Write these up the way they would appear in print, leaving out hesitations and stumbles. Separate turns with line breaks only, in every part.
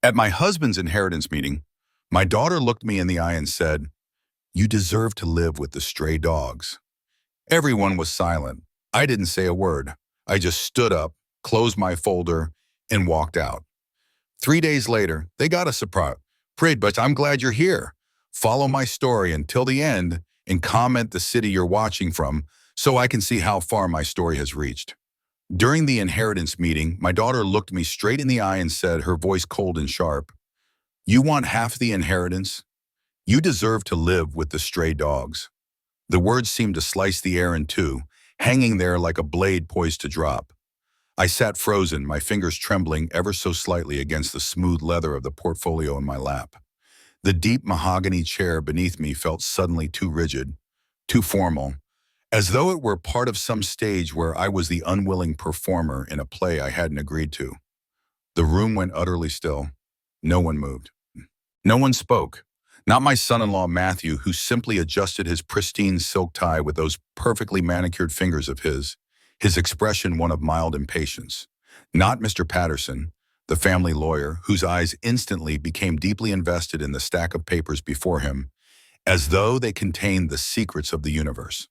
At my husband's inheritance meeting, my daughter looked me in the eye and said, "You deserve to live with the stray dogs." Everyone was silent. I didn't say a word. I just stood up, closed my folder, and walked out. 3 days later, they got a surprise. "Prid, but I'm glad you're here. Follow my story until the end and comment the city you're watching from so I can see how far my story has reached." During the inheritance meeting, my daughter looked me straight in the eye and said, her voice cold and sharp, "You want half the inheritance? You deserve to live with the stray dogs." The words seemed to slice the air in two, hanging there like a blade poised to drop. I sat frozen, my fingers trembling ever so slightly against the smooth leather of the portfolio in my lap. The deep mahogany chair beneath me felt suddenly too rigid, too formal, as though it were part of some stage where I was the unwilling performer in a play I hadn't agreed to. The room went utterly still. No one moved. No one spoke. Not my son-in-law Matthew, who simply adjusted his pristine silk tie with those perfectly manicured fingers of his expression one of mild impatience. Not Mr. Patterson, the family lawyer, whose eyes instantly became deeply invested in the stack of papers before him, as though they contained the secrets of the universe.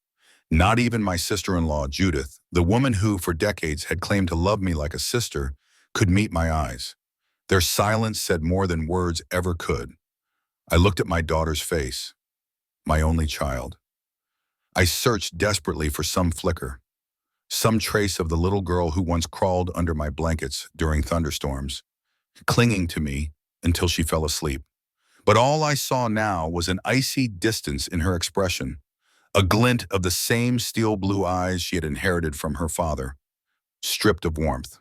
Not even my sister-in-law, Judith, the woman who, for decades, had claimed to love me like a sister, could meet my eyes. Their silence said more than words ever could. I looked at my daughter's face, my only child. I searched desperately for some flicker, some trace of the little girl who once crawled under my blankets during thunderstorms, clinging to me until she fell asleep. But all I saw now was an icy distance in her expression, a glint of the same steel blue eyes she had inherited from her father, stripped of warmth.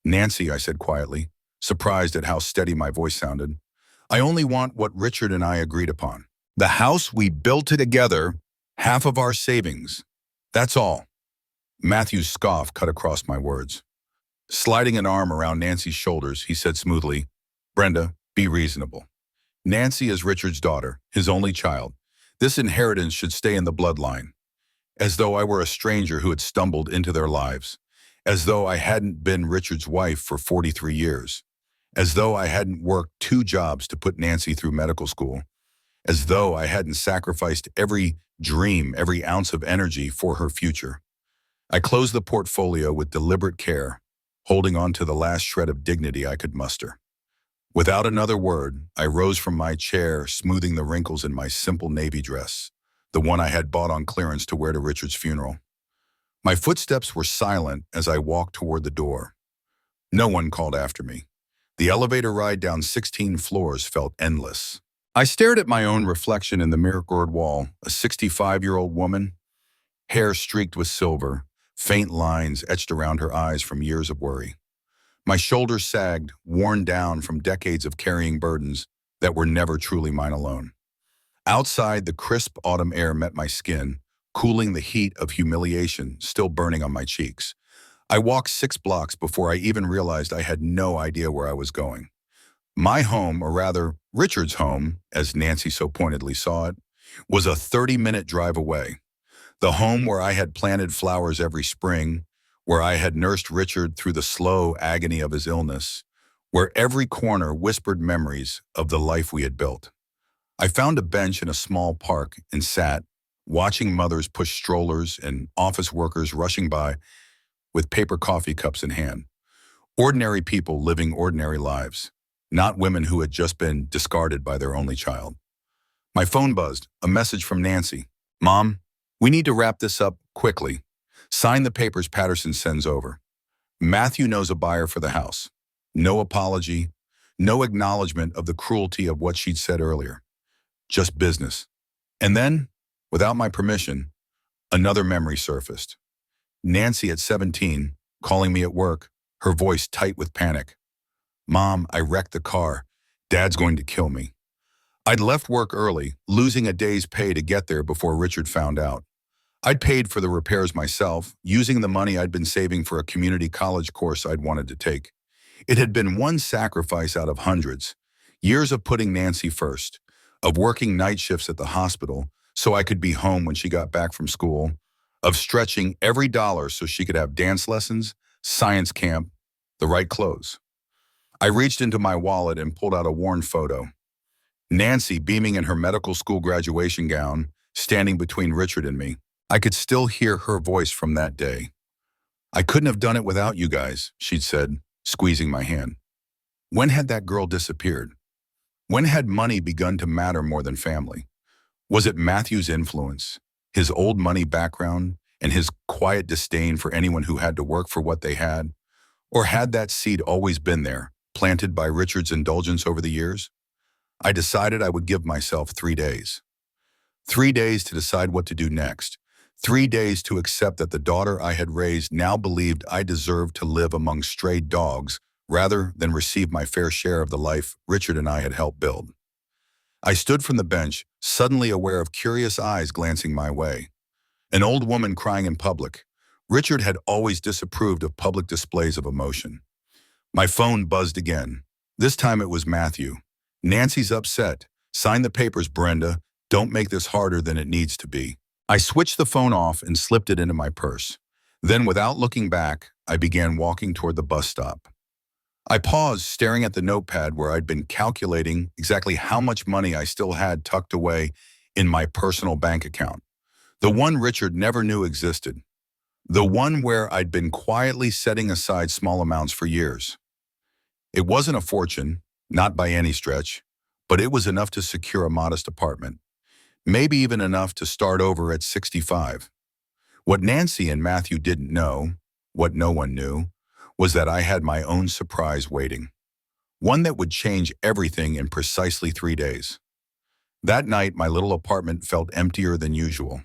"Nancy," I said quietly, surprised at how steady my voice sounded, "I only want what Richard and I agreed upon. The house we built together, half of our savings. That's all." Matthew's scoff cut across my words. Sliding an arm around Nancy's shoulders, he said smoothly, "Brenda, be reasonable. Nancy is Richard's daughter, his only child. This inheritance should stay in the bloodline. As though I were a stranger who had stumbled into their lives. As though I hadn't been Richard's wife for 43 years. As though I hadn't worked 2 jobs to put Nancy through medical school. As though I hadn't sacrificed every dream, every ounce of energy for her future." I closed the portfolio with deliberate care, holding on to the last shred of dignity I could muster. Without another word, I rose from my chair, smoothing the wrinkles in my simple navy dress, the one I had bought on clearance to wear to Richard's funeral. My footsteps were silent as I walked toward the door. No one called after me. The elevator ride down 16 floors felt endless. I stared at my own reflection in the mirrored wall, a 65-year-old woman, hair streaked with silver, faint lines etched around her eyes from years of worry. My shoulders sagged, worn down from decades of carrying burdens that were never truly mine alone. Outside, the crisp autumn air met my skin, cooling the heat of humiliation still burning on my cheeks. I walked 6 blocks before I even realized I had no idea where I was going. My home, or rather, Richard's home, as Nancy so pointedly saw it, was a 30-minute drive away. The home where I had planted flowers every spring, where I had nursed Richard through the slow agony of his illness, where every corner whispered memories of the life we had built. I found a bench in a small park and sat, watching mothers push strollers and office workers rushing by with paper coffee cups in hand. Ordinary people living ordinary lives, not women who had just been discarded by their only child. My phone buzzed, a message from Nancy. "Mom, we need to wrap this up quickly. Sign the papers Patterson sends over. Matthew knows a buyer for the house." No apology, no acknowledgement of the cruelty of what she'd said earlier. Just business. And then, without my permission, another memory surfaced. Nancy at 17, calling me at work, her voice tight with panic. "Mom, I wrecked the car. Dad's going to kill me." I'd left work early, losing a day's pay to get there before Richard found out. I'd paid for the repairs myself, using the money I'd been saving for a community college course I'd wanted to take. It had been one sacrifice out of hundreds. Years of putting Nancy first, of working night shifts at the hospital so I could be home when she got back from school, of stretching every dollar so she could have dance lessons, science camp, the right clothes. I reached into my wallet and pulled out a worn photo. Nancy, beaming in her medical school graduation gown, standing between Richard and me. I could still hear her voice from that day. "I couldn't have done it without you guys," she'd said, squeezing my hand. When had that girl disappeared? When had money begun to matter more than family? Was it Matthew's influence, his old money background, and his quiet disdain for anyone who had to work for what they had? Or had that seed always been there, planted by Richard's indulgence over the years? I decided I would give myself 3 days. 3 days to decide what to do next. 3 days to accept that the daughter I had raised now believed I deserved to live among stray dogs rather than receive my fair share of the life Richard and I had helped build. I stood from the bench, suddenly aware of curious eyes glancing my way. An old woman crying in public. Richard had always disapproved of public displays of emotion. My phone buzzed again. This time it was Matthew. "Nancy's upset. Sign the papers, Brenda. Don't make this harder than it needs to be." I switched the phone off and slipped it into my purse. Then, without looking back, I began walking toward the bus stop. I paused, staring at the notepad where I'd been calculating exactly how much money I still had tucked away in my personal bank account. The one Richard never knew existed. The one where I'd been quietly setting aside small amounts for years. It wasn't a fortune, not by any stretch, but it was enough to secure a modest apartment. Maybe even enough to start over at 65. What Nancy and Matthew didn't know, what no one knew, was that I had my own surprise waiting. One that would change everything in precisely 3 days. That night, my little apartment felt emptier than usual.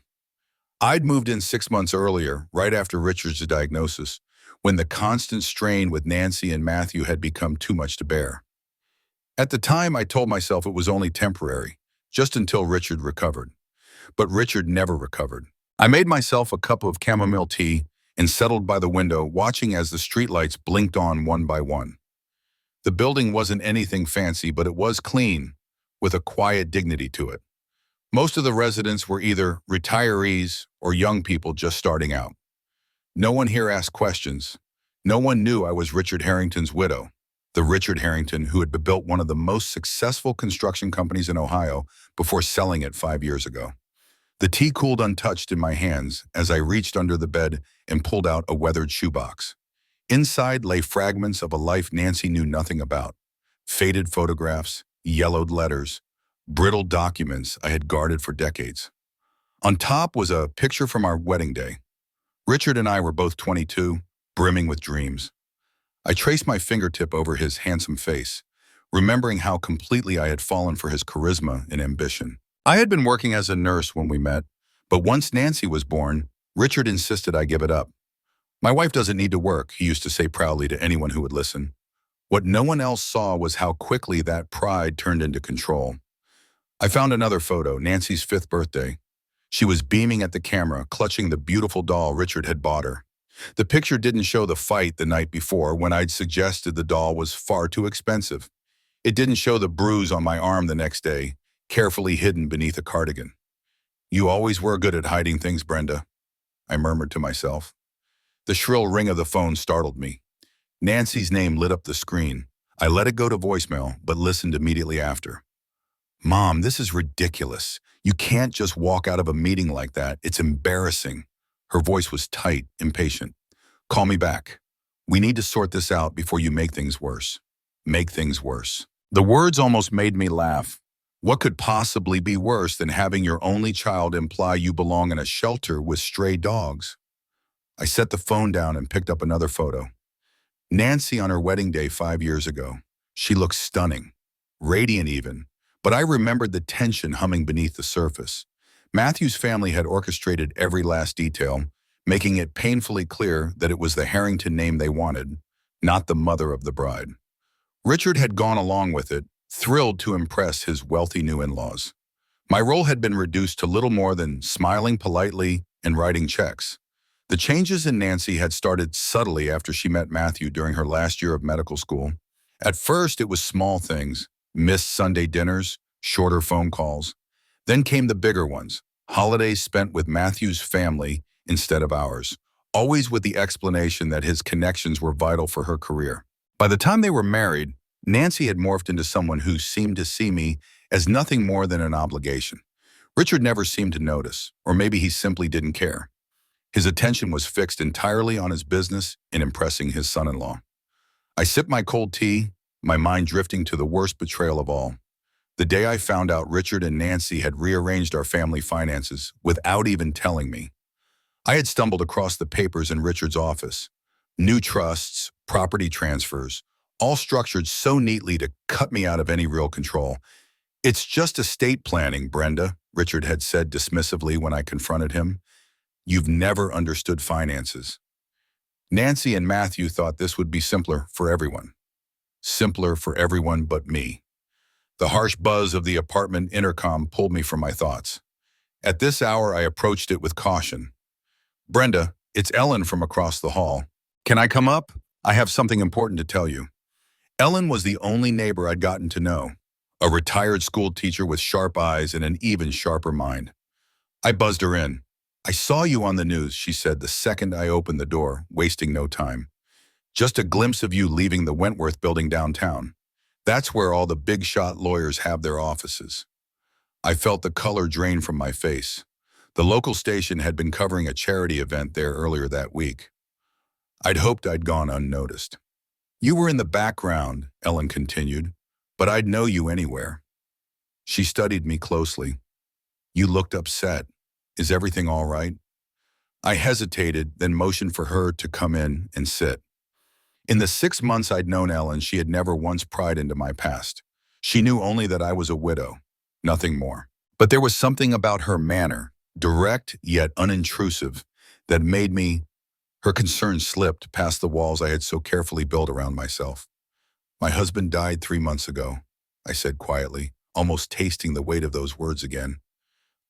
I'd moved in 6 months earlier, right after Richard's diagnosis, when the constant strain with Nancy and Matthew had become too much to bear. At the time, I told myself it was only temporary, just until Richard recovered. But Richard never recovered. I made myself a cup of chamomile tea and settled by the window, watching as the streetlights blinked on one by one. The building wasn't anything fancy, but it was clean, with a quiet dignity to it. Most of the residents were either retirees or young people just starting out. No one here asked questions. No one knew I was Richard Harrington's widow, the Richard Harrington who had built one of the most successful construction companies in Ohio before selling it 5 years ago. The tea cooled untouched in my hands as I reached under the bed and pulled out a weathered shoebox. Inside lay fragments of a life Nancy knew nothing about. Faded photographs, yellowed letters, brittle documents I had guarded for decades. On top was a picture from our wedding day. Richard and I were both 22, brimming with dreams. I traced my fingertip over his handsome face, remembering how completely I had fallen for his charisma and ambition. I had been working as a nurse when we met, but once Nancy was born, Richard insisted I give it up. "My wife doesn't need to work," he used to say proudly to anyone who would listen. What no one else saw was how quickly that pride turned into control. I found another photo, Nancy's 5th birthday. She was beaming at the camera, clutching the beautiful doll Richard had bought her. The picture didn't show the fight the night before when I'd suggested the doll was far too expensive. It didn't show the bruise on my arm the next day, carefully hidden beneath a cardigan. "You always were good at hiding things, Brenda," I murmured to myself. The shrill ring of the phone startled me. Nancy's name lit up the screen. I let it go to voicemail, but listened immediately after. "Mom, this is ridiculous. You can't just walk out of a meeting like that. It's embarrassing." Her voice was tight, impatient. "Call me back. We need to sort this out before you make things worse." Make things worse. The words almost made me laugh. What could possibly be worse than having your only child imply you belong in a shelter with stray dogs? I set the phone down and picked up another photo. Nancy on her wedding day 5 years ago. She looked stunning, radiant even, but I remembered the tension humming beneath the surface. Matthew's family had orchestrated every last detail, making it painfully clear that it was the Harrington name they wanted, not the mother of the bride. Richard had gone along with it, thrilled to impress his wealthy new in-laws. My role had been reduced to little more than smiling politely and writing checks. The changes in Nancy had started subtly after she met Matthew during her last year of medical school. At first, it was small things, missed Sunday dinners, shorter phone calls. Then came the bigger ones, holidays spent with Matthew's family instead of ours, always with the explanation that his connections were vital for her career. By the time they were married, Nancy had morphed into someone who seemed to see me as nothing more than an obligation. Richard never seemed to notice, or maybe he simply didn't care. His attention was fixed entirely on his business and impressing his son-in-law. I sipped my cold tea, my mind drifting to the worst betrayal of all. The day I found out Richard and Nancy had rearranged our family finances without even telling me. I had stumbled across the papers in Richard's office. New trusts, property transfers, all structured so neatly to cut me out of any real control. "It's just estate planning, Brenda," Richard had said dismissively when I confronted him. "You've never understood finances." Nancy and Matthew thought this would be simpler for everyone. Simpler for everyone but me. The harsh buzz of the apartment intercom pulled me from my thoughts. At this hour, I approached it with caution. "Brenda, it's Ellen from across the hall. Can I come up? I have something important to tell you." Ellen was the only neighbor I'd gotten to know, a retired school teacher with sharp eyes and an even sharper mind. I buzzed her in. "I saw you on the news," she said the second I opened the door, wasting no time. "Just a glimpse of you leaving the Wentworth building downtown. That's where all the big-shot lawyers have their offices." I felt the color drain from my face. The local station had been covering a charity event there earlier that week. I'd hoped I'd gone unnoticed. "You were in the background," Ellen continued, "but I'd know you anywhere." She studied me closely. "You looked upset. Is everything all right?" I hesitated, then motioned for her to come in and sit. In the 6 months I'd known Ellen, she had never once pried into my past. She knew only that I was a widow, nothing more. But there was something about her manner, direct yet unintrusive, that made me. Her concern slipped past the walls I had so carefully built around myself. "My husband died 3 months ago," I said quietly, almost tasting the weight of those words again.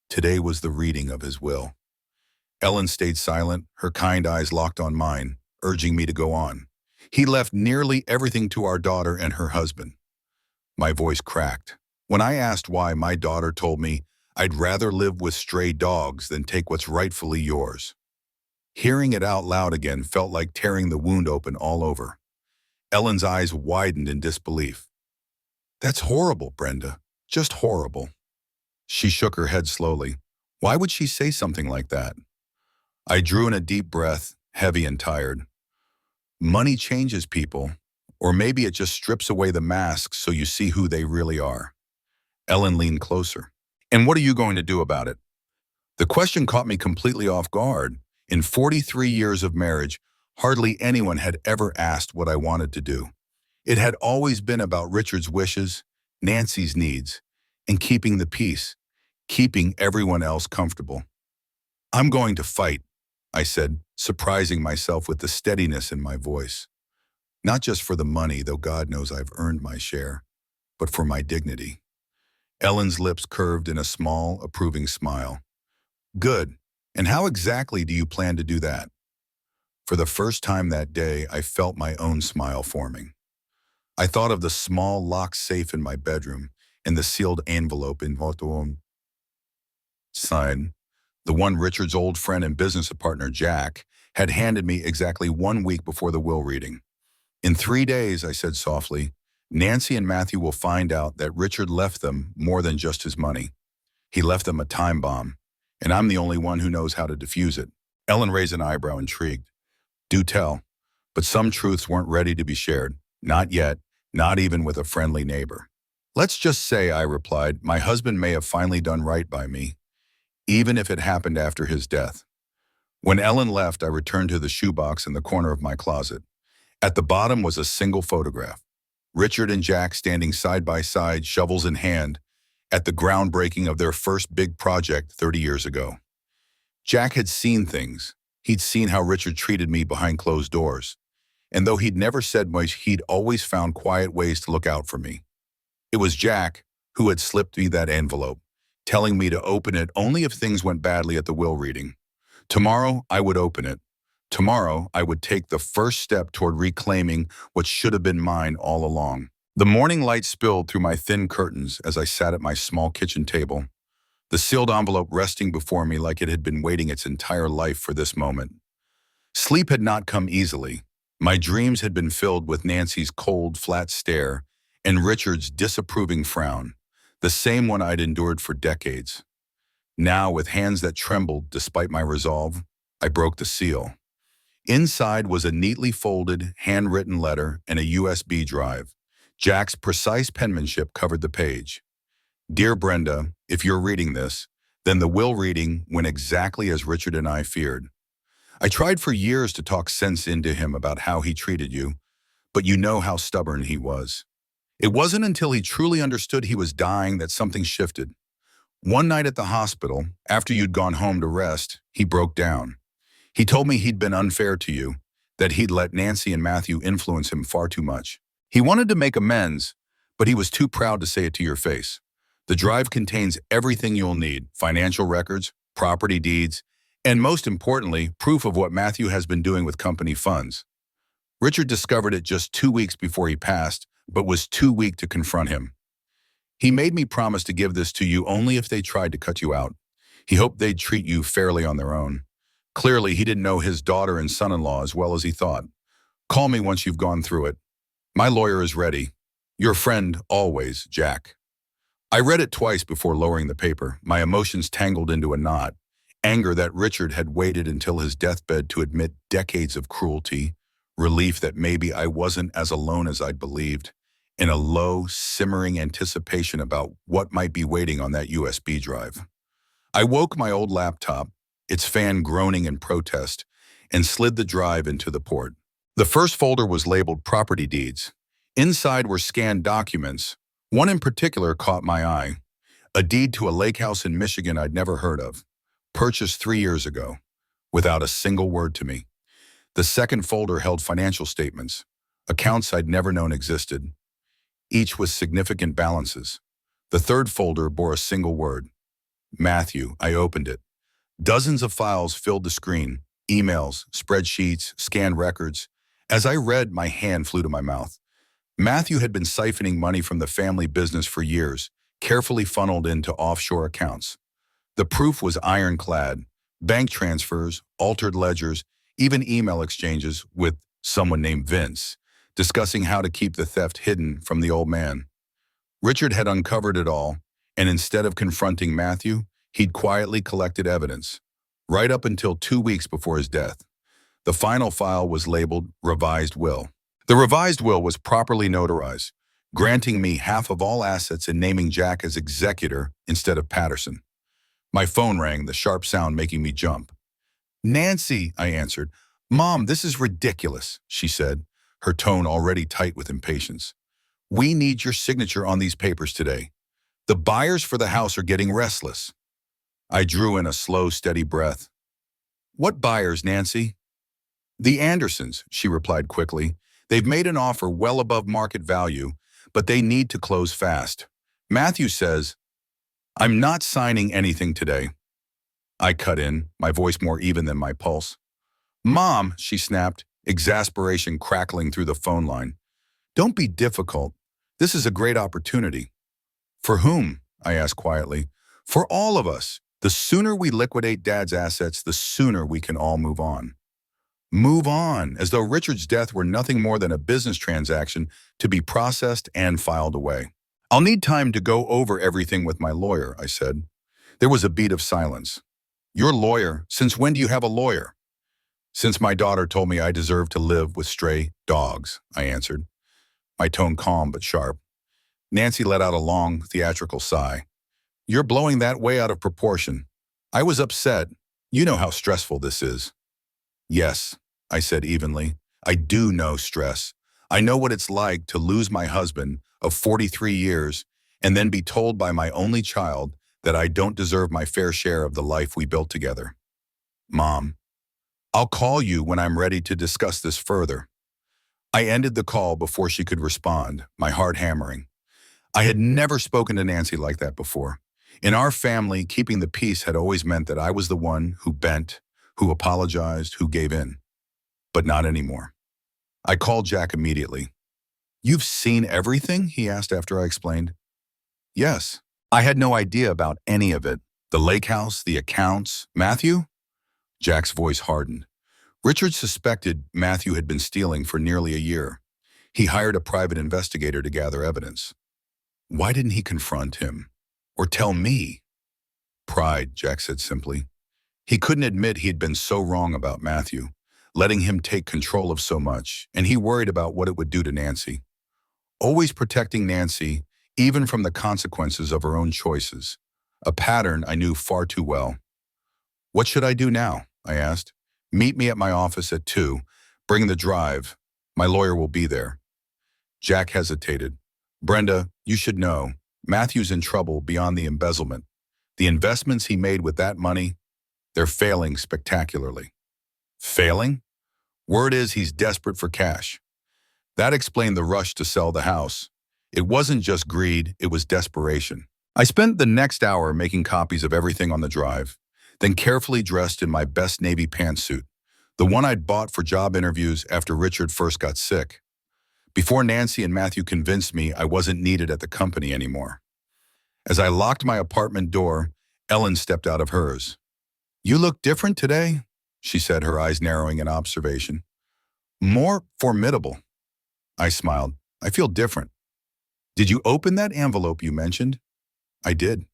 Today was the reading of his will. Ellen stayed silent, her kind eyes locked on mine, urging me to go on. "He left nearly everything to our daughter and her husband." My voice cracked. When I asked why, my daughter told me, "I'd rather live with stray dogs than take what's rightfully yours." Hearing it out loud again felt like tearing the wound open all over. Ellen's eyes widened in disbelief. "That's horrible, Brenda. Just horrible." She shook her head slowly. Why would she say something like that? I drew in a deep breath, heavy and tired. Money changes people, or maybe it just strips away the masks so you see who they really are. Ellen leaned closer. "And what are you going to do about it?" The question caught me completely off guard. In 43 years of marriage, hardly anyone had ever asked what I wanted to do. It had always been about Richard's wishes, Nancy's needs, and keeping the peace, keeping everyone else comfortable. "I'm going to fight," I said, surprising myself with the steadiness in my voice. "Not just for the money, though God knows I've earned my share, but for my dignity." Ellen's lips curved in a small, approving smile. "Good. And how exactly do you plan to do that?" For the first time that day, I felt my own smile forming. I thought of the small locked safe in my bedroom and the sealed envelope in Votoum. Signed, the one Richard's old friend and business partner, Jack, had handed me exactly 1 week before the will reading. "In 3 days," I said softly, "Nancy and Matthew will find out that Richard left them more than just his money. He left them a time bomb, and I'm the only one who knows how to defuse it." Ellen raised an eyebrow, intrigued. "Do tell." But some truths weren't ready to be shared. Not yet, not even with a friendly neighbor. "Let's just say," I replied, "my husband may have finally done right by me, even if it happened after his death." When Ellen left, I returned to the shoebox in the corner of my closet. At the bottom was a single photograph. Richard and Jack standing side by side, shovels in hand, at the groundbreaking of their first big project 30 years ago. Jack had seen things. He'd seen how Richard treated me behind closed doors. And though he'd never said much, he'd always found quiet ways to look out for me. It was Jack who had slipped me that envelope, telling me to open it only if things went badly at the will reading. Tomorrow, I would open it. Tomorrow, I would take the first step toward reclaiming what should have been mine all along. The morning light spilled through my thin curtains as I sat at my small kitchen table, the sealed envelope resting before me like it had been waiting its entire life for this moment. Sleep had not come easily. My dreams had been filled with Nancy's cold, flat stare and Richard's disapproving frown, the same one I'd endured for decades. Now, with hands that trembled despite my resolve, I broke the seal. Inside was a neatly folded, handwritten letter and a USB drive. Jack's precise penmanship covered the page. Dear Brenda, if you're reading this, then the will reading went exactly as Richard and I feared. I tried for years to talk sense into him about how he treated you, but you know how stubborn he was. It wasn't until he truly understood he was dying that something shifted. One night at the hospital, after you'd gone home to rest, he broke down. He told me he'd been unfair to you, that he'd let Nancy and Matthew influence him far too much. He wanted to make amends, but he was too proud to say it to your face. The drive contains everything you'll need: financial records, property deeds, and most importantly, proof of what Matthew has been doing with company funds. Richard discovered it just 2 weeks before he passed, but was too weak to confront him. He made me promise to give this to you only if they tried to cut you out. He hoped they'd treat you fairly on their own. Clearly, he didn't know his daughter and son-in-law as well as he thought. Call me once you've gone through it. My lawyer is ready. Your friend, always, Jack. I read it twice before lowering the paper, my emotions tangled into a knot. Anger that Richard had waited until his deathbed to admit decades of cruelty, relief that maybe I wasn't as alone as I'd believed, and a low, simmering anticipation about what might be waiting on that USB drive. I woke my old laptop, its fan groaning in protest, and slid the drive into the port. The first folder was labeled Property Deeds. Inside were scanned documents. One in particular caught my eye. A deed to a lake house in Michigan I'd never heard of, purchased 3 years ago, without a single word to me. The second folder held financial statements, accounts I'd never known existed, each with significant balances. The third folder bore a single word: Matthew. I opened it. Dozens of files filled the screen: emails, spreadsheets, scanned records. As I read, my hand flew to my mouth. Matthew had been siphoning money from the family business for years, carefully funneled into offshore accounts. The proof was ironclad: bank transfers, altered ledgers, even email exchanges with someone named Vince, discussing how to keep the theft hidden from the old man. Richard had uncovered it all, and instead of confronting Matthew, he'd quietly collected evidence, right up until 2 weeks before his death. The final file was labeled Revised Will. The revised will was properly notarized, granting me half of all assets and naming Jack as executor instead of Patterson. My phone rang, the sharp sound making me jump. Nancy, I answered. Mom, this is ridiculous, she said, her tone already tight with impatience. We need your signature on these papers today. The buyers for the house are getting restless. I drew in a slow, steady breath. What buyers, Nancy? The Andersons, she replied quickly. They've made an offer well above market value, but they need to close fast. Matthew says, I'm not signing anything today. I cut in, my voice more even than my pulse. Mom, she snapped, exasperation crackling through the phone line. Don't be difficult. This is a great opportunity. For whom? I asked quietly. For all of us. The sooner we liquidate Dad's assets, the sooner we can all move on. Move on, as though Richard's death were nothing more than a business transaction to be processed and filed away. I'll need time to go over everything with my lawyer, I said. There was a beat of silence. Your lawyer? Since when do you have a lawyer? Since my daughter told me I deserved to live with stray dogs, I answered, my tone calm but sharp. Nancy let out a long, theatrical sigh. You're blowing that way out of proportion. I was upset. You know how stressful this is. Yes, I said evenly. I do know stress. I know what it's like to lose my husband of 43 years and then be told by my only child that I don't deserve my fair share of the life we built together. Mom, I'll call you when I'm ready to discuss this further. I ended the call before she could respond, my heart hammering. I had never spoken to Nancy like that before. In our family, keeping the peace had always meant that I was the one who bent, who apologized, who gave in. But not anymore. I called Jack immediately. You've seen everything? He asked after I explained. Yes. I had no idea about any of it. The lake house, the accounts. Matthew? Jack's voice hardened. Richard suspected Matthew had been stealing for nearly a year. He hired a private investigator to gather evidence. Why didn't he confront him? Or tell me? Pride, Jack said simply. He couldn't admit he'd been so wrong about Matthew, letting him take control of so much, and he worried about what it would do to Nancy. Always protecting Nancy, even from the consequences of her own choices. A pattern I knew far too well. What should I do now? I asked. Meet me at my office at 2. Bring the drive. My lawyer will be there. Jack hesitated. Brenda, you should know, Matthew's in trouble beyond the embezzlement. The investments he made with that money, they're failing spectacularly. Failing? Word is he's desperate for cash. That explained the rush to sell the house. It wasn't just greed, it was desperation. I spent the next hour making copies of everything on the drive, then carefully dressed in my best navy pantsuit, the one I'd bought for job interviews after Richard first got sick. Before Nancy and Matthew convinced me I wasn't needed at the company anymore. As I locked my apartment door, Ellen stepped out of hers. You look different today, she said, her eyes narrowing in observation. More formidable. I smiled. I feel different. Did you open that envelope you mentioned? I did.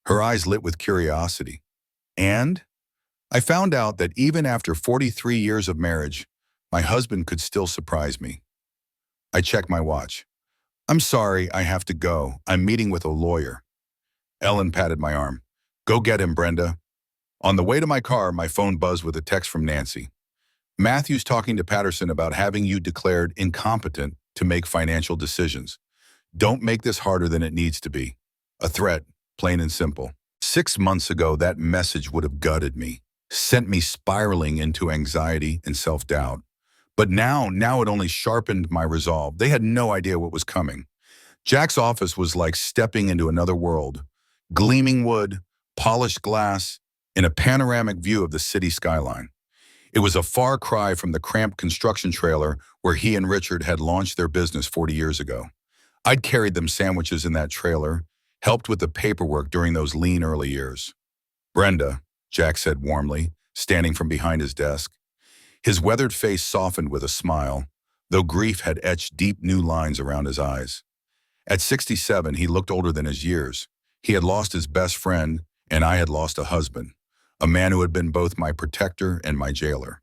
Her eyes lit with curiosity. And? I found out that even after 43 years of marriage, my husband could still surprise me. I checked my watch. I'm sorry, I have to go. I'm meeting with a lawyer. Ellen patted my arm. Go get him, Brenda. On the way to my car, my phone buzzed with a text from Nancy. Matthew's talking to Patterson about having you declared incompetent to make financial decisions. Don't make this harder than it needs to be. A threat, plain and simple. 6 months ago, that message would have gutted me, sent me spiraling into anxiety and self-doubt. But now it only sharpened my resolve. They had no idea what was coming. Jack's office was like stepping into another world. Gleaming wood, polished glass, and a panoramic view of the city skyline. It was a far cry from the cramped construction trailer where he and Richard had launched their business 40 years ago. I'd carried them sandwiches in that trailer, helped with the paperwork during those lean early years. Brenda, Jack said warmly, standing from behind his desk. His weathered face softened with a smile, though grief had etched deep new lines around his eyes. At 67, he looked older than his years. He had lost his best friend, and I had lost a husband, a man who had been both my protector and my jailer.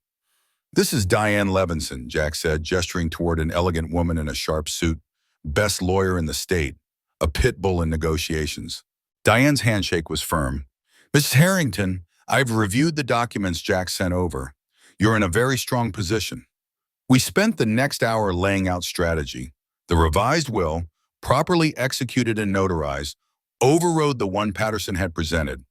This is Diane Levinson, Jack said, gesturing toward an elegant woman in a sharp suit, best lawyer in the state, a pit bull in negotiations. Diane's handshake was firm. Mrs. Harrington, I've reviewed the documents Jack sent over. You're in a very strong position. We spent the next hour laying out strategy. The revised will, properly executed and notarized, overrode the one Patterson had presented.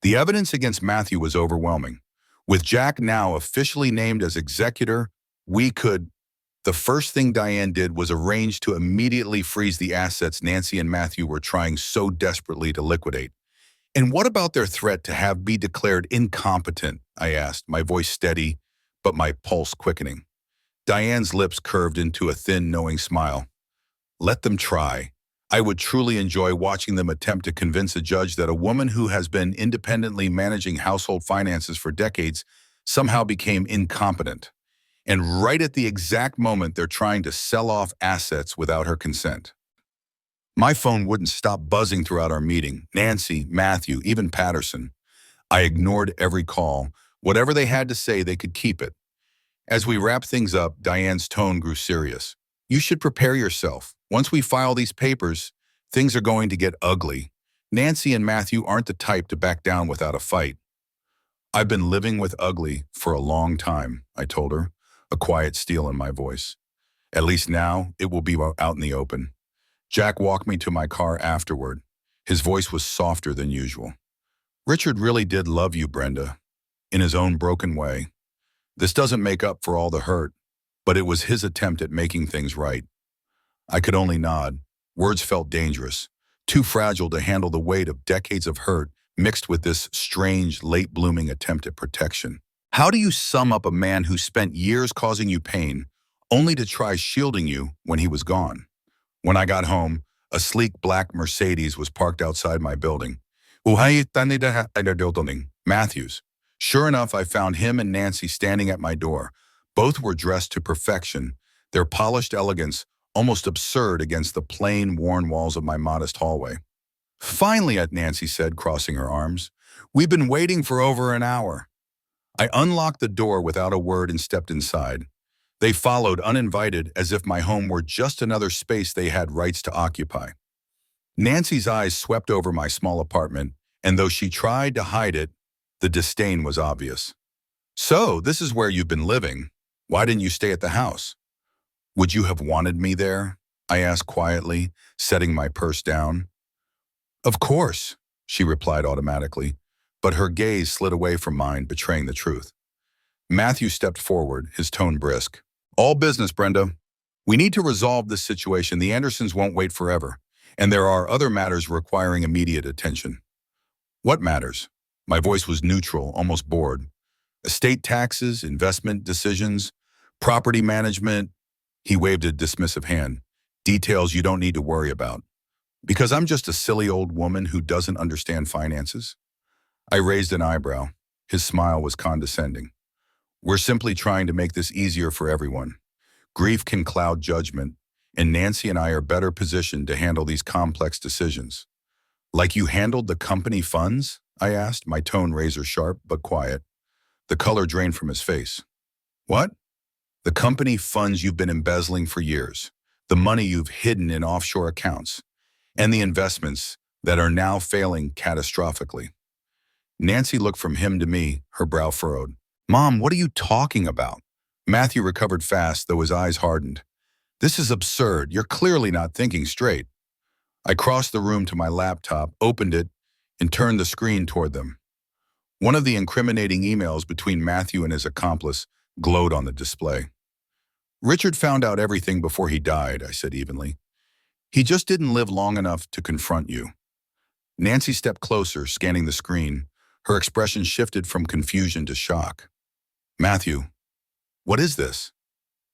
The evidence against Matthew was overwhelming. With Jack now officially named as executor, we could. The first thing Diane did was arrange to immediately freeze the assets Nancy and Matthew were trying so desperately to liquidate. And what about their threat to have be declared incompetent? I asked, my voice steady, but my pulse quickening. Diane's lips curved into a thin, knowing smile. Let them try. I would truly enjoy watching them attempt to convince a judge that a woman who has been independently managing household finances for decades somehow became incompetent. And right at the exact moment they're trying to sell off assets without her consent. My phone wouldn't stop buzzing throughout our meeting. Nancy, Matthew, even Patterson. I ignored every call. Whatever they had to say, they could keep it. As we wrapped things up, Diane's tone grew serious. You should prepare yourself. Once we file these papers, things are going to get ugly. Nancy and Matthew aren't the type to back down without a fight. I've been living with ugly for a long time, I told her, a quiet steel in my voice. At least now, it will be out in the open. Jack walked me to my car afterward. His voice was softer than usual. Richard really did love you, Brenda, in his own broken way. This doesn't make up for all the hurt, but it was his attempt at making things right. I could only nod. Words felt dangerous, too fragile to handle the weight of decades of hurt mixed with this strange, late-blooming attempt at protection. How do you sum up a man who spent years causing you pain, only to try shielding you when he was gone? When I got home, a sleek black Mercedes was parked outside my building. Matthews. Sure enough, I found him and Nancy standing at my door. Both were dressed to perfection, their polished elegance almost absurd against the plain, worn walls of my modest hallway. "Finally," Nancy said, crossing her arms. "We've been waiting for over an hour." I unlocked the door without a word and stepped inside. They followed uninvited, as if my home were just another space they had rights to occupy. Nancy's eyes swept over my small apartment, and though she tried to hide it, the disdain was obvious. "So, this is where you've been living. Why didn't you stay at the house?" "Would you have wanted me there?" I asked quietly, setting my purse down. "Of course," she replied automatically, but her gaze slid away from mine, betraying the truth. Matthew stepped forward, his tone brisk. "All business, Brenda. We need to resolve this situation. The Andersons won't wait forever, and there are other matters requiring immediate attention." "What matters?" My voice was neutral, almost bored. "Estate taxes, investment decisions, property management." He waved a dismissive hand. "Details you don't need to worry about." "Because I'm just a silly old woman who doesn't understand finances?" I raised an eyebrow. His smile was condescending. "We're simply trying to make this easier for everyone. Grief can cloud judgment, and Nancy and I are better positioned to handle these complex decisions." "Like you handled the company funds?" I asked, my tone razor sharp but quiet. The color drained from his face. "What?" "The company funds you've been embezzling for years, the money you've hidden in offshore accounts, and the investments that are now failing catastrophically." Nancy looked from him to me, her brow furrowed. "Mom, what are you talking about?" Matthew recovered fast, though his eyes hardened. "This is absurd. You're clearly not thinking straight." I crossed the room to my laptop, opened it, and turned the screen toward them. One of the incriminating emails between Matthew and his accomplice glowed on the display. "Richard found out everything before he died," I said evenly. "He just didn't live long enough to confront you." Nancy stepped closer, scanning the screen. Her expression shifted from confusion to shock. "Matthew, what is this?"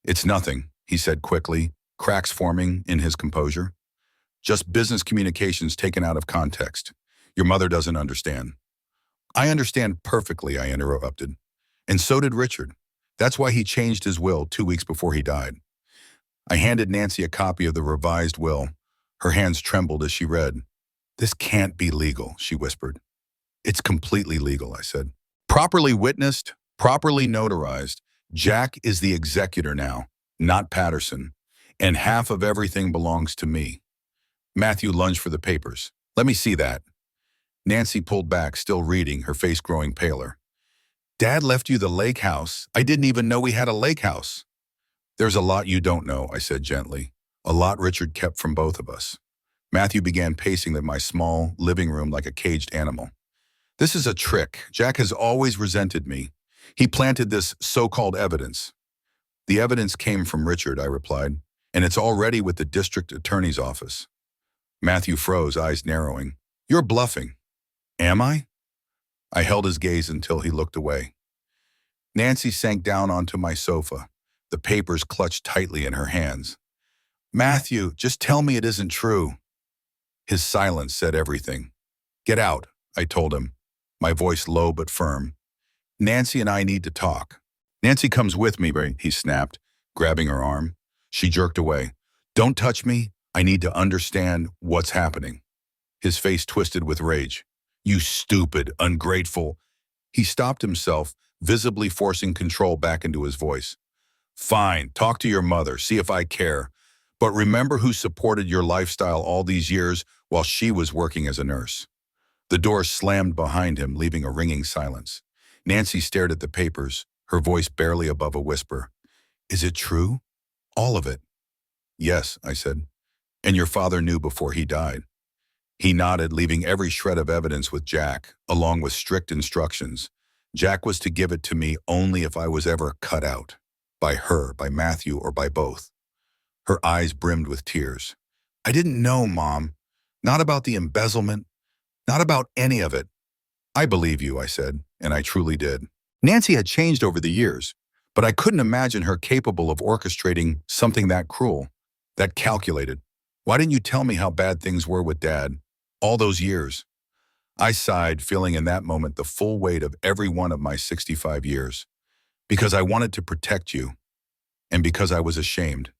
"It's nothing," he said quickly, cracks forming in his composure. "Just business communications taken out of context. Your mother doesn't understand." "I understand perfectly," I interrupted. "And so did Richard. That's why he changed his will 2 weeks before he died." I handed Nancy a copy of the revised will. Her hands trembled as she read. "This can't be legal," she whispered. "It's completely legal," I said. "Properly witnessed, properly notarized. Jack is the executor now, not Patterson, and half of everything belongs to me." Matthew lunged for the papers. "Let me see that." Nancy pulled back, still reading, her face growing paler. "Dad left you the lake house. I didn't even know we had a lake house." "There's a lot you don't know," I said gently. "A lot Richard kept from both of us." Matthew began pacing my small living room like a caged animal. "This is a trick. Jack has always resented me. He planted this so-called evidence." "The evidence came from Richard," I replied, "and it's already with the district attorney's office." Matthew froze, eyes narrowing. "You're bluffing." "Am I?" I held his gaze until he looked away. Nancy sank down onto my sofa, the papers clutched tightly in her hands. "Matthew, just tell me it isn't true." His silence said everything. "Get out," I told him, my voice low but firm. "Nancy and I need to talk." "Nancy comes with me," he snapped, grabbing her arm. She jerked away. "Don't touch me. I need to understand what's happening." His face twisted with rage. "You stupid, ungrateful." He stopped himself, visibly forcing control back into his voice. "Fine, talk to your mother, see if I care. But remember who supported your lifestyle all these years while she was working as a nurse." The door slammed behind him, leaving a ringing silence. Nancy stared at the papers, her voice barely above a whisper. "Is it true? All of it?" "Yes," I said. "And your father knew before he died." He nodded, leaving every shred of evidence with Jack, along with strict instructions. Jack was to give it to me only if I was ever cut out. By her, by Matthew, or by both. Her eyes brimmed with tears. "I didn't know, Mom. Not about the embezzlement. Not about any of it." "I believe you," I said, and I truly did. Nancy had changed over the years, but I couldn't imagine her capable of orchestrating something that cruel, that calculated. "Why didn't you tell me how bad things were with Dad? All those years?" I sighed, feeling in that moment the full weight of every one of my 65 years. "Because I wanted to protect you." and because I was ashamed.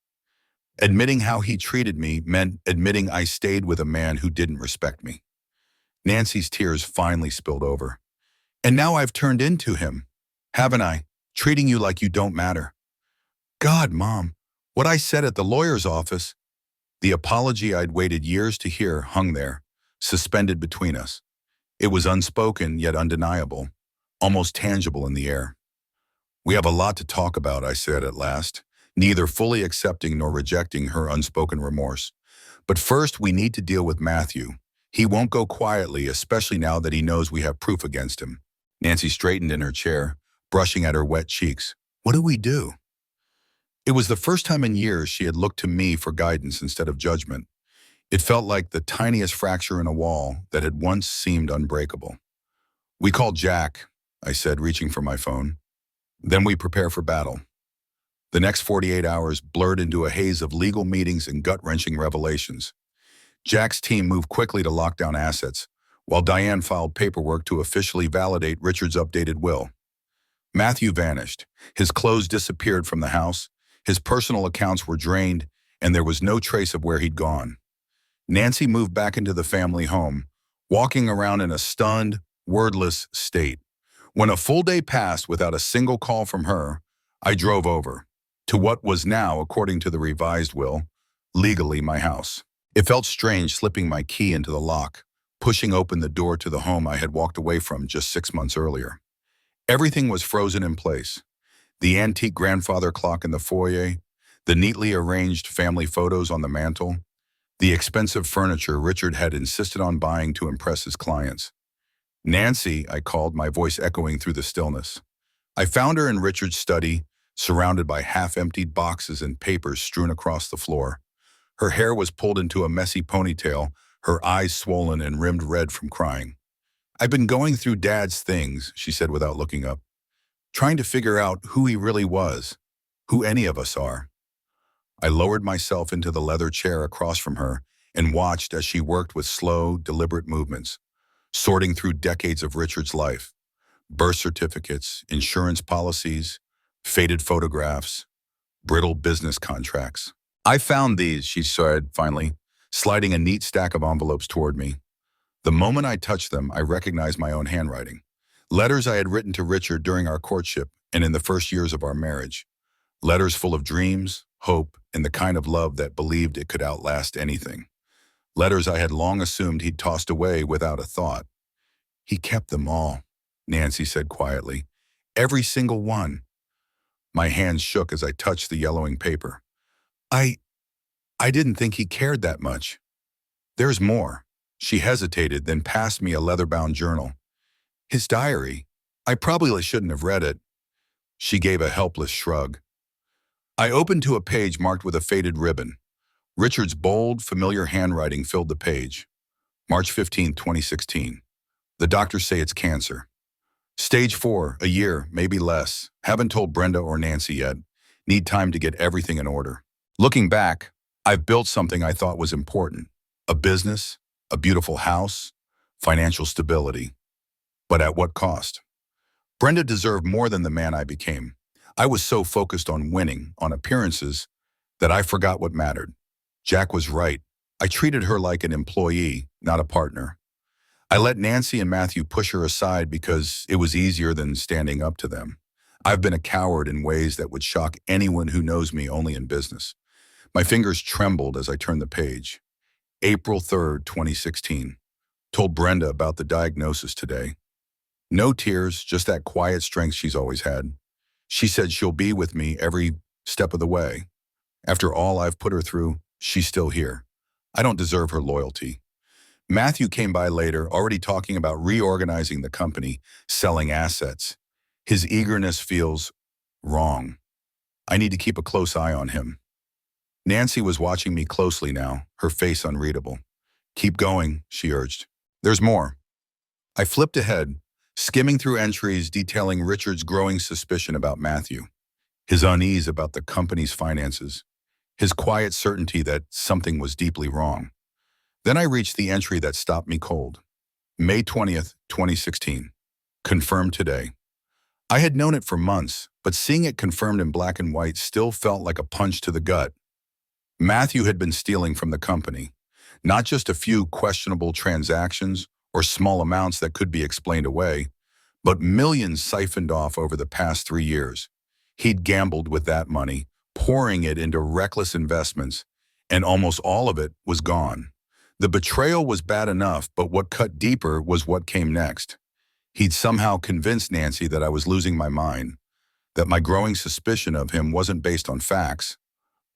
Admitting how he treated me meant admitting I stayed with a man who didn't respect me. Nancy's tears finally spilled over. And now I've turned into him, haven't I? Treating you like you don't matter. God, Mom, what I said at the lawyer's office, the apology I'd waited years to hear hung there, suspended between us. It was unspoken yet undeniable, almost tangible in the air. We have a lot to talk about, I said at last, neither fully accepting nor rejecting her unspoken remorse. But first, we need to deal with Matthew. He won't go quietly, especially now that he knows we have proof against him. Nancy straightened in her chair, brushing at her wet cheeks. What do we do? It was the first time in years she had looked to me for guidance instead of judgment. It felt like the tiniest fracture in a wall that had once seemed unbreakable. We called Jack, I said, reaching for my phone. Then we prepare for battle. The next 48 hours blurred into a haze of legal meetings and gut-wrenching revelations. Jack's team moved quickly to lock down assets, while Diane filed paperwork to officially validate Richard's updated will. Matthew vanished. His clothes disappeared from the house, his personal accounts were drained, and there was no trace of where he'd gone. Nancy moved back into the family home, walking around in a stunned, wordless state. When a full day passed without a single call from her, I drove over to what was now, according to the revised will, legally my house. It felt strange slipping my key into the lock, pushing open the door to the home I had walked away from just 6 months earlier. Everything was frozen in place. The antique grandfather clock in the foyer, the neatly arranged family photos on the mantel, the expensive furniture Richard had insisted on buying to impress his clients. Nancy, I called, my voice echoing through the stillness. I found her in Richard's study, surrounded by half-emptied boxes and papers strewn across the floor. Her hair was pulled into a messy ponytail, her eyes swollen and rimmed red from crying. I've been going through Dad's things, she said without looking up, trying to figure out who he really was, who any of us are. I lowered myself into the leather chair across from her and watched as she worked with slow, deliberate movements, sorting through decades of Richard's life, birth certificates, insurance policies, faded photographs, brittle business contracts. I found these, she said finally, sliding a neat stack of envelopes toward me. The moment I touched them, I recognized my own handwriting. Letters I had written to Richard during our courtship and in the first years of our marriage. Letters full of dreams, hope, and the kind of love that believed it could outlast anything. Letters I had long assumed he'd tossed away without a thought. He kept them all, Nancy said quietly. Every single one. My hands shook as I touched the yellowing paper. I didn't think he cared that much. There's more. She hesitated, then passed me a leather-bound journal. His diary. I probably shouldn't have read it. She gave a helpless shrug. I opened to a page marked with a faded ribbon. Richard's bold, familiar handwriting filled the page. March 15, 2016. The doctors say it's cancer. Stage 4, a year, maybe less. Haven't told Brenda or Nancy yet. Need time to get everything in order. Looking back, I've built something I thought was important. A business, a beautiful house, financial stability. But at what cost? Brenda deserved more than the man I became. I was so focused on winning, on appearances, that I forgot what mattered. Jack was right. I treated her like an employee, not a partner. I let Nancy and Matthew push her aside because it was easier than standing up to them. I've been a coward in ways that would shock anyone who knows me only in business. My fingers trembled as I turned the page. April 3rd, 2016. Told Brenda about the diagnosis today. No tears, just that quiet strength she's always had. She said she'll be with me every step of the way. After all I've put her through, she's still here. I don't deserve her loyalty. Matthew came by later, already talking about reorganizing the company, selling assets. His eagerness feels wrong. I need to keep a close eye on him. Nancy was watching me closely now, her face unreadable. Keep going, she urged. There's more. I flipped ahead, skimming through entries detailing Richard's growing suspicion about Matthew, his unease about the company's finances, his quiet certainty that something was deeply wrong. Then I reached the entry that stopped me cold. May 20th, 2016. Confirmed today. I had known it for months, but seeing it confirmed in black and white still felt like a punch to the gut. Matthew had been stealing from the company, not just a few questionable transactions or small amounts that could be explained away, but millions siphoned off over the past 3 years. He'd gambled with that money, pouring it into reckless investments, and almost all of it was gone. The betrayal was bad enough, but what cut deeper was what came next. He'd somehow convinced Nancy that I was losing my mind, that my growing suspicion of him wasn't based on facts,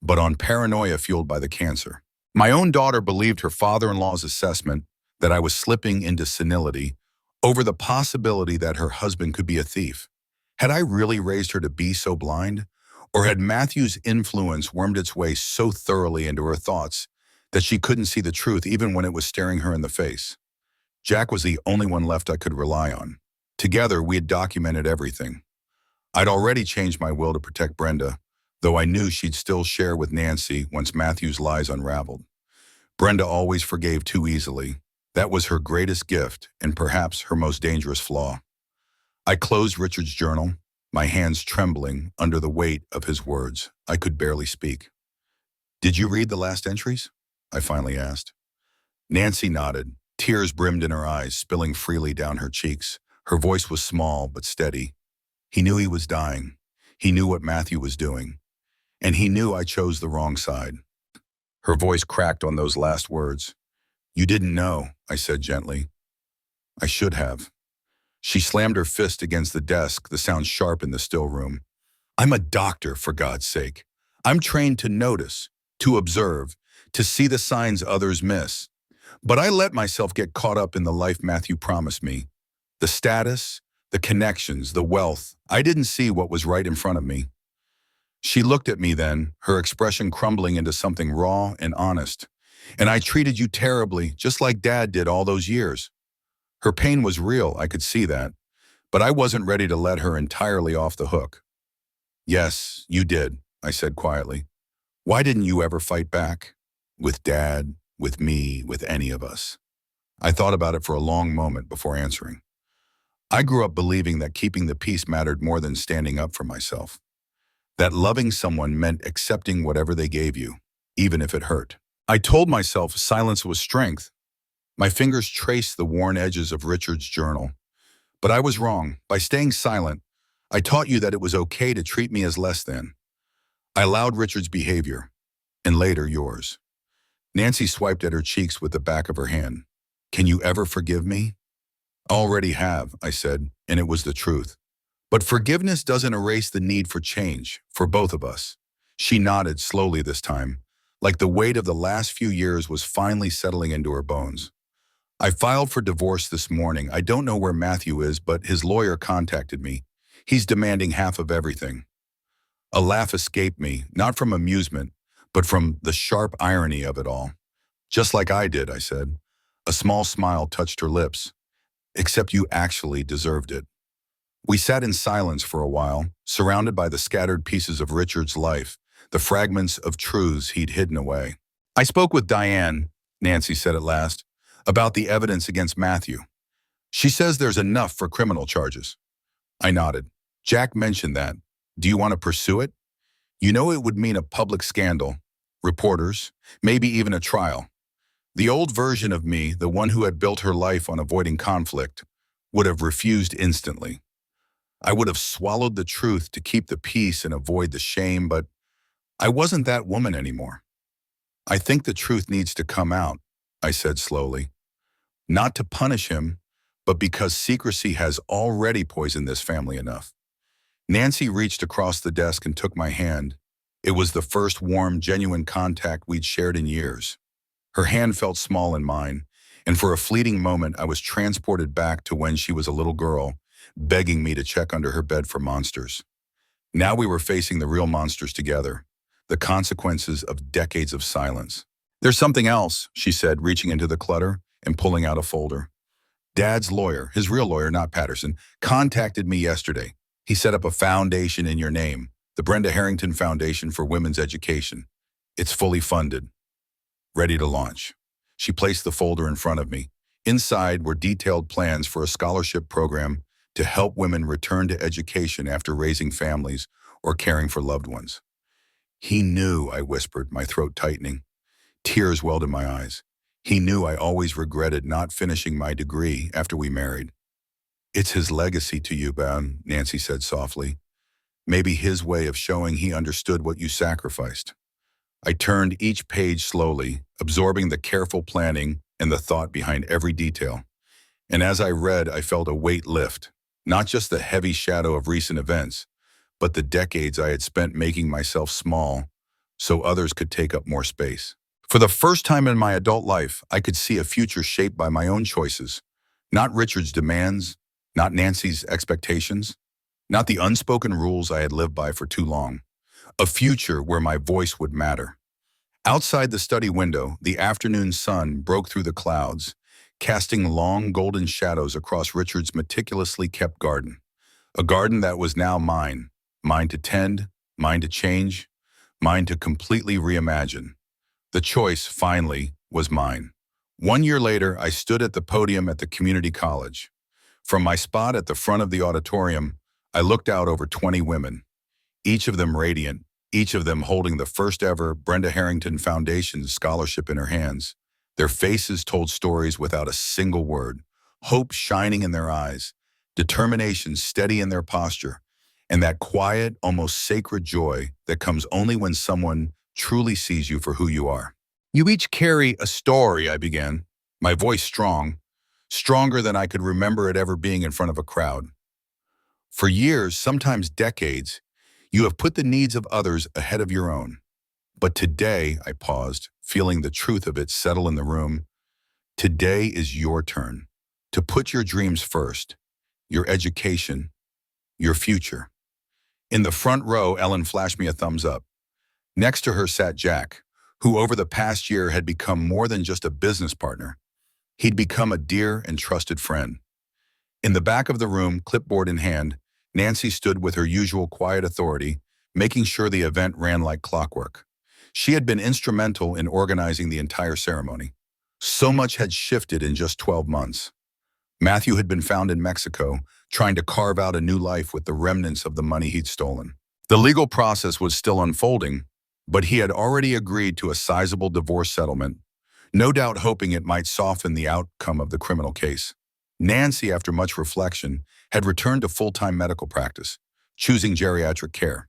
but on paranoia fueled by the cancer. My own daughter believed her father-in-law's assessment that I was slipping into senility over the possibility that her husband could be a thief. Had I really raised her to be so blind? Or had Matthew's influence wormed its way so thoroughly into her thoughts that she couldn't see the truth even when it was staring her in the face? Jack was the only one left I could rely on. Together, we had documented everything. I'd already changed my will to protect Brenda, though I knew she'd still share with Nancy once Matthew's lies unraveled. Brenda always forgave too easily. That was her greatest gift and perhaps her most dangerous flaw. I closed Richard's journal, my hands trembling under the weight of his words. I could barely speak. "Did you read the last entries?" I finally asked. Nancy nodded. Tears brimmed in her eyes, spilling freely down her cheeks. Her voice was small but steady. He knew he was dying. He knew what Matthew was doing. And he knew I chose the wrong side. Her voice cracked on those last words. "You didn't know," I said gently. "I should have." She slammed her fist against the desk, the sound sharp in the still room. "I'm a doctor, for God's sake. I'm trained to notice, to observe, to see the signs others miss. But I let myself get caught up in the life Matthew promised me. The status, the connections, the wealth. I didn't see what was right in front of me." She looked at me then, her expression crumbling into something raw and honest. "And I treated you terribly, just like Dad did all those years." Her pain was real, I could see that. But I wasn't ready to let her entirely off the hook. "Yes, you did," I said quietly. "Why didn't you ever fight back? With Dad, with me, with any of us?" I thought about it for a long moment before answering. I grew up believing that keeping the peace mattered more than standing up for myself. That loving someone meant accepting whatever they gave you, even if it hurt. I told myself silence was strength. My fingers traced the worn edges of Richard's journal. But I was wrong. By staying silent, I taught you that it was okay to treat me as less than. I allowed Richard's behavior, and later yours. Nancy swiped at her cheeks with the back of her hand. "Can you ever forgive me?" "I already have," I said, and it was the truth. "But forgiveness doesn't erase the need for change, for both of us." She nodded slowly this time, like the weight of the last few years was finally settling into her bones. "I filed for divorce this morning. I don't know where Matthew is, but his lawyer contacted me. He's demanding half of everything." A laugh escaped me, not from amusement, but from the sharp irony of it all. "Just like I did," I said. A small smile touched her lips. "Except you actually deserved it." We sat in silence for a while, surrounded by the scattered pieces of Richard's life, the fragments of truths he'd hidden away. "I spoke with Diane," Nancy said at last, "about the evidence against Matthew. She says there's enough for criminal charges." I nodded. "Jack mentioned that. Do you want to pursue it? You know it would mean a public scandal, reporters, maybe even a trial. The old version of me, the one who had built her life on avoiding conflict, would have refused instantly. I would have swallowed the truth to keep the peace and avoid the shame, but I wasn't that woman anymore. "I think the truth needs to come out," I said slowly. "Not to punish him, but because secrecy has already poisoned this family enough." Nancy reached across the desk and took my hand. It was the first warm, genuine contact we'd shared in years. Her hand felt small in mine, and for a fleeting moment I was transported back to when she was a little girl, begging me to check under her bed for monsters. Now we were facing the real monsters together, the consequences of decades of silence. "There's something else," she said, reaching into the clutter and pulling out a folder. "Dad's lawyer, his real lawyer, not Patterson, contacted me yesterday. He set up a foundation in your name, the Brenda Harrington Foundation for Women's Education. It's fully funded, ready to launch." She placed the folder in front of me. Inside were detailed plans for a scholarship program to help women return to education after raising families or caring for loved ones. He knew, I whispered, my throat tightening. Tears welled in my eyes. He knew I always regretted not finishing my degree after we married. It's his legacy to you, Ben, Nancy said softly. Maybe his way of showing he understood what you sacrificed. I turned each page slowly, absorbing the careful planning and the thought behind every detail. And as I read, I felt a weight lift, not just the heavy shadow of recent events, but the decades I had spent making myself small so others could take up more space. For the first time in my adult life, I could see a future shaped by my own choices, not Richard's demands, not Nancy's expectations, not the unspoken rules I had lived by for too long. A future where my voice would matter. Outside the study window, the afternoon sun broke through the clouds, casting long golden shadows across Richard's meticulously kept garden. A garden that was now mine, mine to tend, mine to change, mine to completely reimagine. The choice, finally, was mine. 1 year later, I stood at the podium at the community college. From my spot at the front of the auditorium, I looked out over 20 women, each of them radiant, each of them holding the first ever Brenda Harrington Foundation scholarship in her hands. Their faces told stories without a single word, hope shining in their eyes, determination steady in their posture, and that quiet, almost sacred joy that comes only when someone truly sees you for who you are. You each carry a story, I began, my voice strong, stronger than I could remember it ever being in front of a crowd. For years, sometimes decades, you have put the needs of others ahead of your own. But today, I paused, feeling the truth of it settle in the room. Today is your turn to put your dreams first, your education, your future. In the front row, Ellen flashed me a thumbs up. Next to her sat Jack, who over the past year had become more than just a business partner. He'd become a dear and trusted friend. In the back of the room, clipboard in hand, Nancy stood with her usual quiet authority, making sure the event ran like clockwork. She had been instrumental in organizing the entire ceremony. So much had shifted in just 12 months. Matthew had been found in Mexico, trying to carve out a new life with the remnants of the money he'd stolen. The legal process was still unfolding, but he had already agreed to a sizable divorce settlement, no doubt hoping it might soften the outcome of the criminal case. Nancy, after much reflection, had returned to full-time medical practice, choosing geriatric care.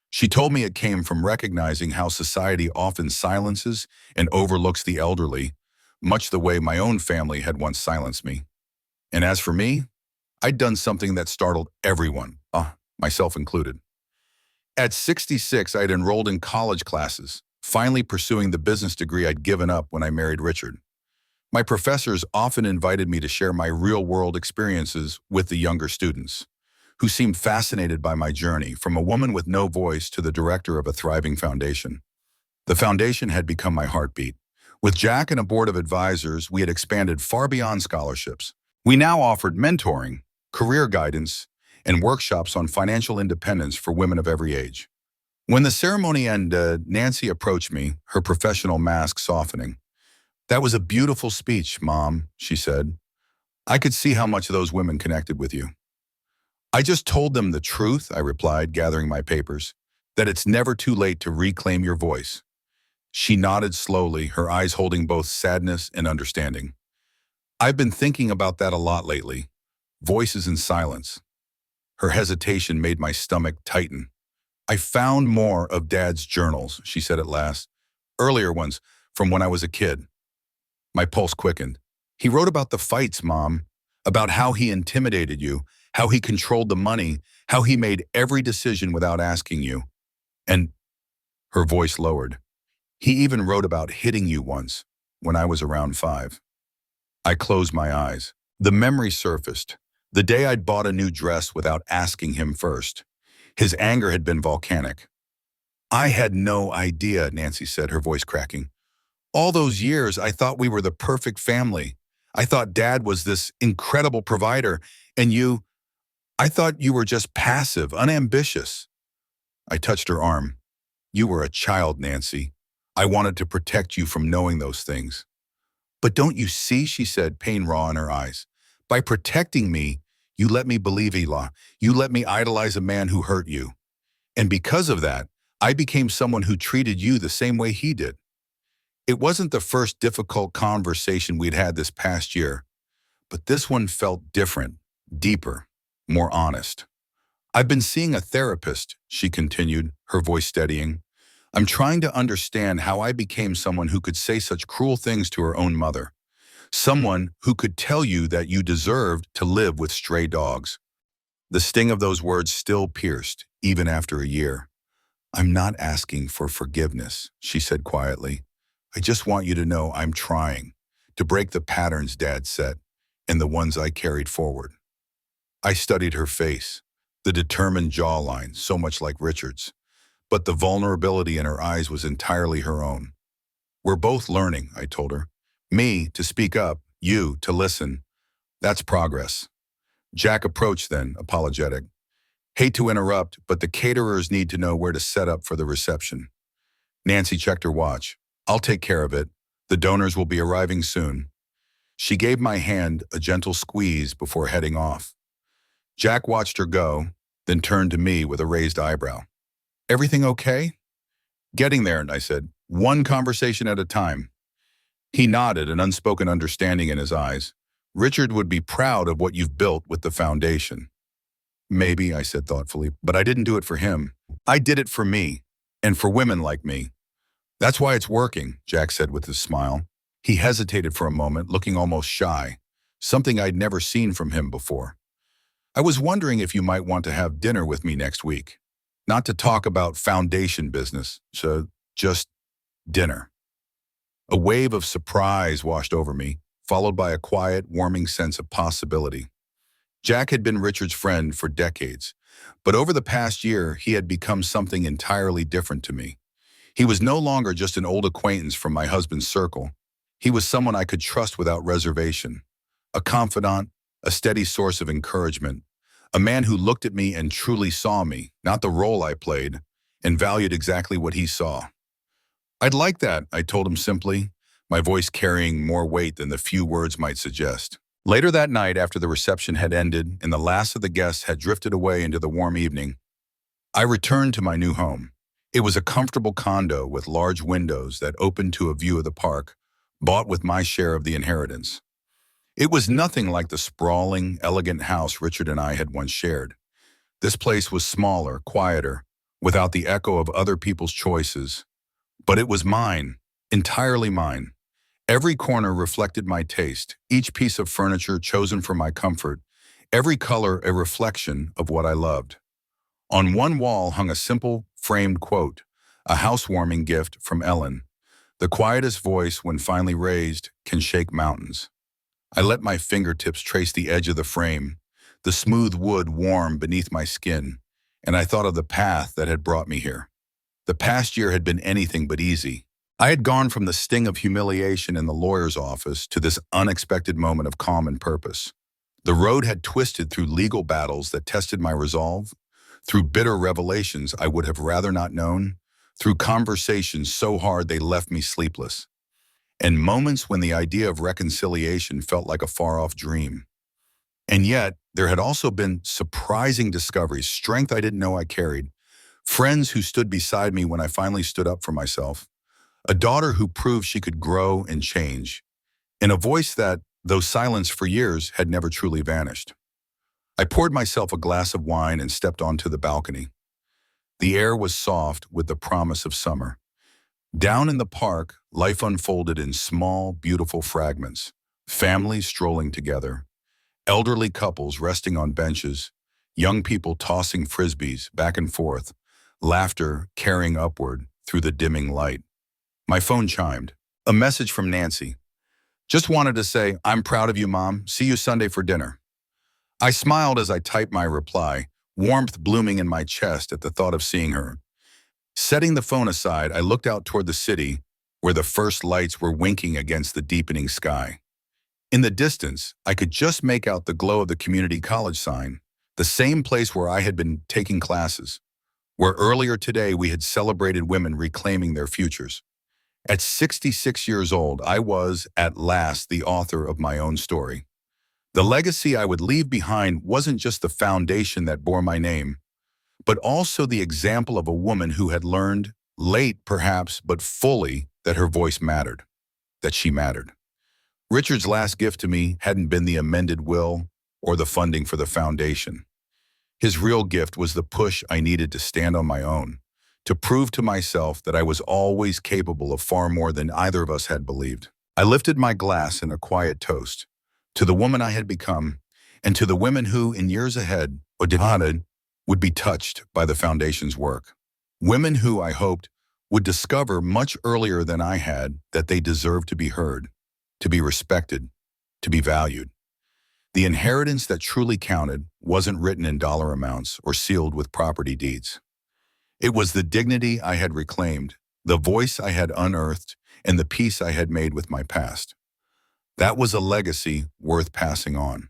She told me it came from recognizing how society often silences and overlooks the elderly, much the way my own family had once silenced me. And as for me, I'd done something that startled everyone, myself included. At 66, I'd enrolled in college classes, finally pursuing the business degree I'd given up when I married Richard. My professors often invited me to share my real-world experiences with the younger students, who seemed fascinated by my journey from a woman with no voice to the director of a thriving foundation. The foundation had become my heartbeat. With Jack and a board of advisors, we had expanded far beyond scholarships. We now offered mentoring, career guidance, and workshops on financial independence for women of every age. When the ceremony ended, Nancy approached me, her professional mask softening. "That was a beautiful speech, Mom," she said. "I could see how much those women connected with you." "I just told them the truth," I replied, gathering my papers, "that it's never too late to reclaim your voice." She nodded slowly, her eyes holding both sadness and understanding. "I've been thinking about that a lot lately. Voices in silence." Her hesitation made my stomach tighten. "I found more of Dad's journals," she said at last. "Earlier ones, from when I was a kid." My pulse quickened. "He wrote about the fights, Mom, about how he intimidated you, how he controlled the money, how he made every decision without asking you. And," her voice lowered, "he even wrote about hitting you once, when I was around 5. I closed my eyes. The memory surfaced. The day I'd bought a new dress without asking him first. His anger had been volcanic. "I had no idea," Nancy said, her voice cracking. "All those years, I thought we were the perfect family. I thought Dad was this incredible provider, and I thought you were just passive, unambitious." I touched her arm. "You were a child, Nancy. I wanted to protect you from knowing those things." "But don't you see," she said, pain raw in her eyes, "by protecting me, You let me believe Elah. You let me idolize a man who hurt you. And because of that, I became someone who treated you the same way he did. It wasn't the first difficult conversation we'd had this past year, but this one felt different, deeper, more honest. I've been seeing a therapist, she continued, her voice steadying. I'm trying to understand how I became someone who could say such cruel things to her own mother. Someone who could tell you that you deserved to live with stray dogs. The sting of those words still pierced, even after a year. I'm not asking for forgiveness, she said quietly. I just want you to know I'm trying to break the patterns Dad set and the ones I carried forward. I studied her face, the determined jawline, so much like Richard's, but the vulnerability in her eyes was entirely her own. We're both learning, I told her. Me to speak up, you to listen. That's progress. Jack approached then, apologetic. Hate to interrupt, but the caterers need to know where to set up for the reception. Nancy checked her watch. I'll take care of it. The donors will be arriving soon. She gave my hand a gentle squeeze before heading off. Jack watched her go, then turned to me with a raised eyebrow. Everything okay? Getting there, I said, one conversation at a time. He nodded, an unspoken understanding in his eyes. Richard would be proud of what you've built with the foundation. Maybe, I said thoughtfully, but I didn't do it for him. I did it for me, and for women like me. That's why it's working, Jack said with a smile. He hesitated for a moment, looking almost shy, something I'd never seen from him before. I was wondering if you might want to have dinner with me next week. Not to talk about foundation business, so just dinner. A wave of surprise washed over me, followed by a quiet, warming sense of possibility. Jack had been Richard's friend for decades, but over the past year, he had become something entirely different to me. He was no longer just an old acquaintance from my husband's circle. He was someone I could trust without reservation, a confidant, a steady source of encouragement, a man who looked at me and truly saw me, not the role I played, and valued exactly what he saw. I'd like that, I told him simply, my voice carrying more weight than the few words might suggest. Later that night, after the reception had ended and the last of the guests had drifted away into the warm evening, I returned to my new home. It was a comfortable condo with large windows that opened to a view of the park, bought with my share of the inheritance. It was nothing like the sprawling, elegant house Richard and I had once shared. This place was smaller, quieter, without the echo of other people's choices. But it was mine, entirely mine. Every corner reflected my taste, each piece of furniture chosen for my comfort, every color a reflection of what I loved. On one wall hung a simple, framed quote, a housewarming gift from Ellen. The quietest voice, when finally raised, can shake mountains. I let my fingertips trace the edge of the frame, the smooth wood warm beneath my skin, and I thought of the path that had brought me here. The past year had been anything but easy. I had gone from the sting of humiliation in the lawyer's office to this unexpected moment of calm and purpose. The road had twisted through legal battles that tested my resolve, through bitter revelations I would have rather not known, through conversations so hard they left me sleepless, and moments when the idea of reconciliation felt like a far-off dream. And yet, there had also been surprising discoveries, strength I didn't know I carried, friends who stood beside me when I finally stood up for myself, a daughter who proved she could grow and change, and a voice that, though silenced for years, had never truly vanished. I poured myself a glass of wine and stepped onto the balcony. The air was soft with the promise of summer. Down in the park, life unfolded in small, beautiful fragments, families strolling together, elderly couples resting on benches, young people tossing frisbees back and forth, laughter carrying upward through the dimming light. My phone chimed. A message from Nancy. Just wanted to say, I'm proud of you, Mom. See you Sunday for dinner. I smiled as I typed my reply, warmth blooming in my chest at the thought of seeing her. Setting the phone aside, I looked out toward the city, where the first lights were winking against the deepening sky. In the distance, I could just make out the glow of the community college sign, the same place where I had been taking classes, where earlier today we had celebrated women reclaiming their futures. At 66 years old, I was, at last, the author of my own story. The legacy I would leave behind wasn't just the foundation that bore my name, but also the example of a woman who had learned, late perhaps, but fully, that her voice mattered, that she mattered. Richard's last gift to me hadn't been the amended will or the funding for the foundation. His real gift was the push I needed to stand on my own, to prove to myself that I was always capable of far more than either of us had believed. I lifted my glass in a quiet toast to the woman I had become and to the women who, in years ahead, would be touched by the foundation's work. Women who, I hoped, would discover much earlier than I had that they deserved to be heard, to be respected, to be valued. The inheritance that truly counted wasn't written in dollar amounts or sealed with property deeds. It was the dignity I had reclaimed, the voice I had unearthed, and the peace I had made with my past. That was a legacy worth passing on.